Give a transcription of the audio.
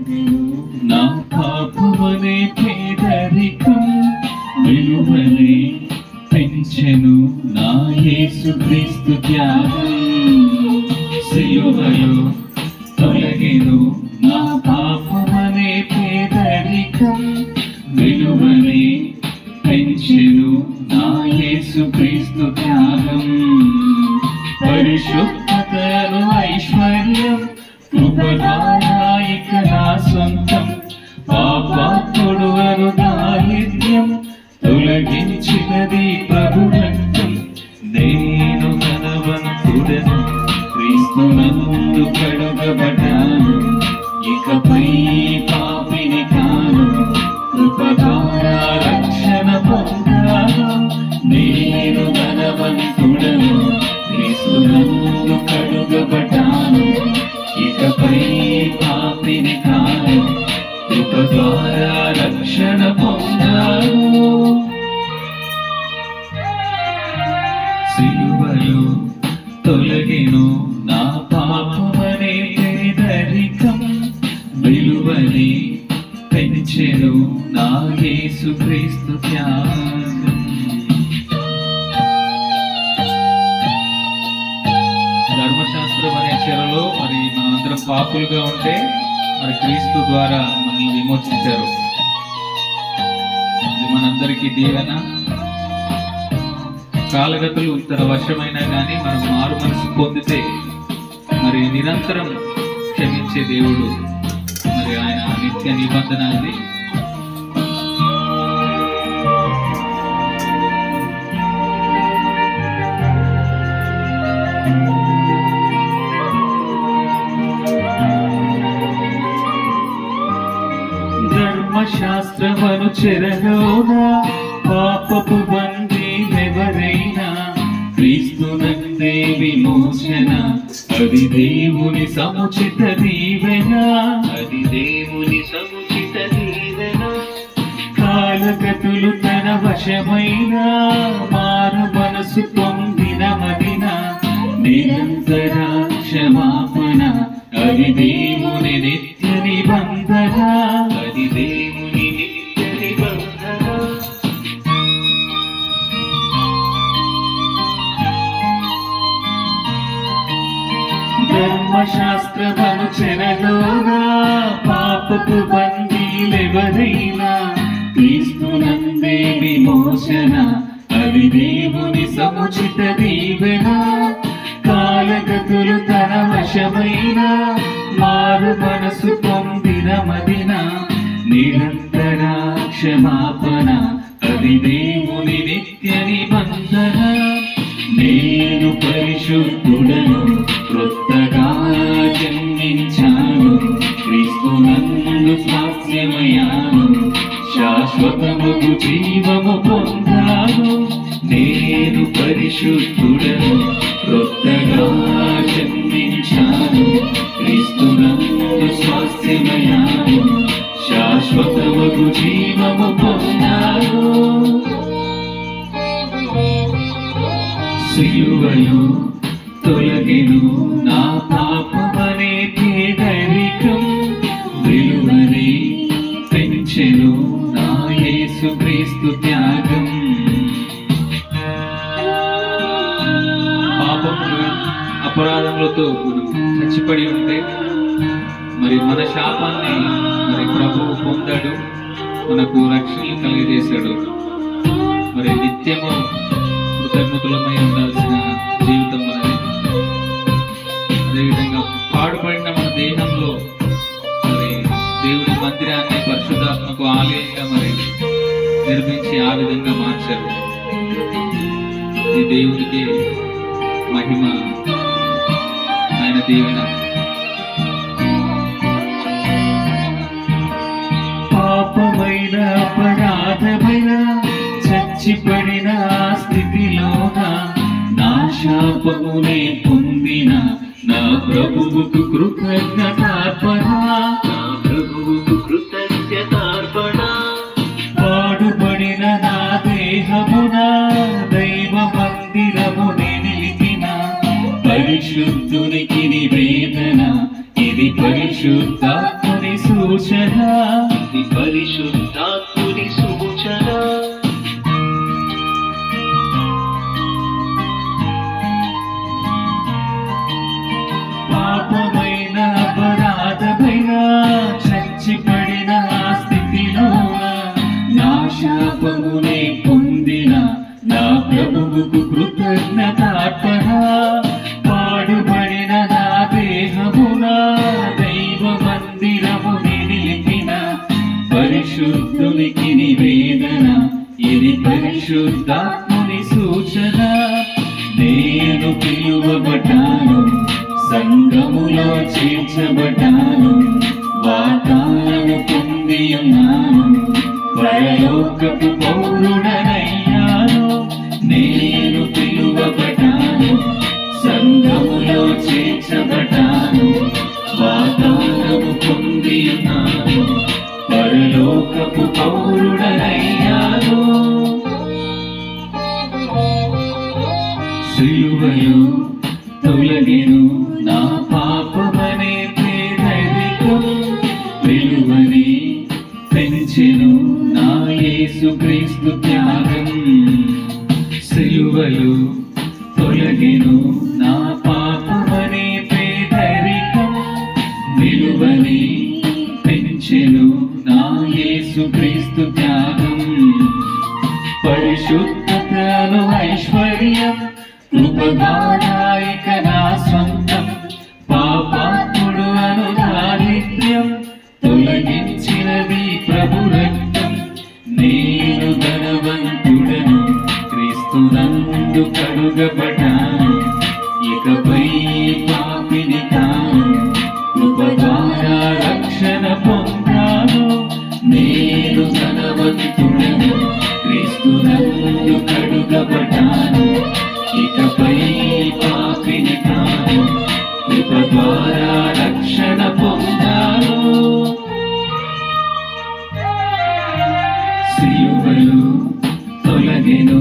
నా పాపమనే పేదరికం విలువనే పెంచెను నా యేసుక్రీస్తు త్యాగం. సిలువలో తొలగెను నా పాపమనే పేదరికం విలువనే పెంచెను నా యేసుక్రీస్తు త్యాగం. పరిశుద్ధతను ఐశ్వర్యం కృపదాయిక నా సొంతం. పాపాత్ముడువను దారిద్ర్యం తొలగించినది ప్రభు రక్తం. నేను ధనవంతుడను క్రీస్తునందు కడుగబడ్డాను. ఇకపై పాపిని కాను కృప ద్వారా రక్షణ పొందాను. నేను ధనవంతుడను క్రీస్తునందు కడుగబడ్డాను. ఇకపై పాపిని కాను కృప ద్వారా రక్షణ పొందాను. సిలువలో తొలగెను నా పాపమనే పేదరికం విలువని పెంచెను నా యేసుక్రీస్తు త్యాగం. ధర్మశాస్త్రం అనే చెరలో మరి మనందరం పాపులుగా ఉంటే మరి క్రీస్తు ద్వారా మనల్ని విమోచించారు. ఇది మనందరికీ దీవెన. కాలగతులు తన వశమైనా కానీ మనం మారు మనసు పొందితే మరి నిరంతరం క్షమించే దేవుడు. మరి ఆయన నిత్య నిబంధన అది. ధర్మశాస్త్రమను చెరలోన పాపపు బందీలెవరైనా క్రీస్తునందే విమోచన. అది దేవుని సముచిత దీవెన. అది దేవుని సముచిత దీవెన. కాలగతులు తన వశమైన మారు మనసు పొందిన మదిన నిరంతర క్షమాపణ. అది దేవుని నిత్య నిబంధన. అది దేవుని నిత్య నిబంధన. ధర్మశాస్త్రమను చెరలోన పాపపు బందీలెవరైనా క్రీస్తునందే విమోచన. అది దేవుని సముచిత దీవెన. కాలగతులు తన వశమైన మారు మనసు పొందిన మదిన నిరంతర క్షమాపణ. అది దేవుని నిత్య నిబంధన. నేను పరిశుద్ధుడను క్రొత్తగా జన్మించాను. క్రీస్తునందు స్వాస్యమయ్యాను. శాశ్వతముగు జీవము పొందాను. నేను పరిశుద్ధుడను క్రొత్తగా జన్మించాను. క్రీస్తునందు స్వాస్యమయ్యాను. శాశ్వతముగు జీవము పొందాను. సిలువలో తొలగెను నా పాపమనే పేదరికం విలువని పెంచెను నా యేసుక్రీస్తు త్యాగం. పాపములు అపరాధములతో మనం చచ్చిపడి ఉంటే మరి మన శాపాన్ని మరి ప్రభువు పొందాడు. మనకు రక్షణ కలిగజేశాడు. మరి నిత్యము కృతజ్ఞతలమై ఉండాల్సిన జీవితం మనది. అదేవిధంగా పాడుపడిన మన దేహంలో మరి దేవుని మందిరాన్ని పరిశుద్ధాత్మకు ఆలయంగా మరి నిర్మించి ఆ విధంగా మార్చారు. ఈ దేవునికి మహిమ, ఆయన దీవెన. పాపమైన అపరాధమైన చచ్చిపడిన స్థితిలోన నా శాపమునే పొందిన నా ప్రభువుకు కృతజ్ఞతార్పణ. నా ప్రభువుకు కృతజ్ఞతార్పణ. పాడుపడిన నా దేహమున దైవ మందిరమునే నిలిపిన పరిశుద్ధునికి నివేదన. ఇది పరిశుద్ధాత్మని సూచన, ఇది పరిశుద్ధాత్ముని సూచన. పాపమైన అపరాధమైన చచ్చిపడిన ఆ స్థితిలో నా శాపమునే పొందిన నా ప్రభువుకు కృతజ్ఞతార్పణ. పాడుబడిన నా దేహమున దైవ మందిరముని నిలిపిన పరిశుద్ధునికి నివేదన, ఇది పరిశుద్ధాత్ముని సూచన. నేను పిలువబడ్డాను, సంఘములో చేర్చబడ్డాను, వాగ్దానము పొంది ఉన్నాను, పరలోకపు పౌరుడనయ్యాను. నేను పిలువబడ్డాను, సంఘములో చేర్చబడ్డాను, వాగ్దానము పొంది ఉన్నాను, పరలోకపు పౌరుడనయ్యాను. సిలువలో తొలగెను నా పాపమనే పేదరికం, విలువని పెంచెను నా యేసుక్రీస్తు త్యాగం. సిలువలో తొలగెను నా పాపమనే పేదరికం, విలువని పెంచెను నా యేసుక్రీస్తు త్యాగం. పరిశుద్ధతను ఐశ్వర్యం, కృపగానాయిక నా స్వంతం, పాపాత్ముడు అను దారిద్ర్యం తొలగించినది ప్రభు రక్తం. నేను ధనవంతుడను, క్రీస్తునందు కడుగబడ్డాను, ఇకపై పాపిని కాను, కృప ద్వారా రక్షణ పొందాను. నేను ధనవంతుడను, క్రీస్తునందు కడుగబడ్డాను, ఇకపై పాపిని కాను, కృప ద్వారా రక్షణ పొందాను. సిలువలో తొలగెను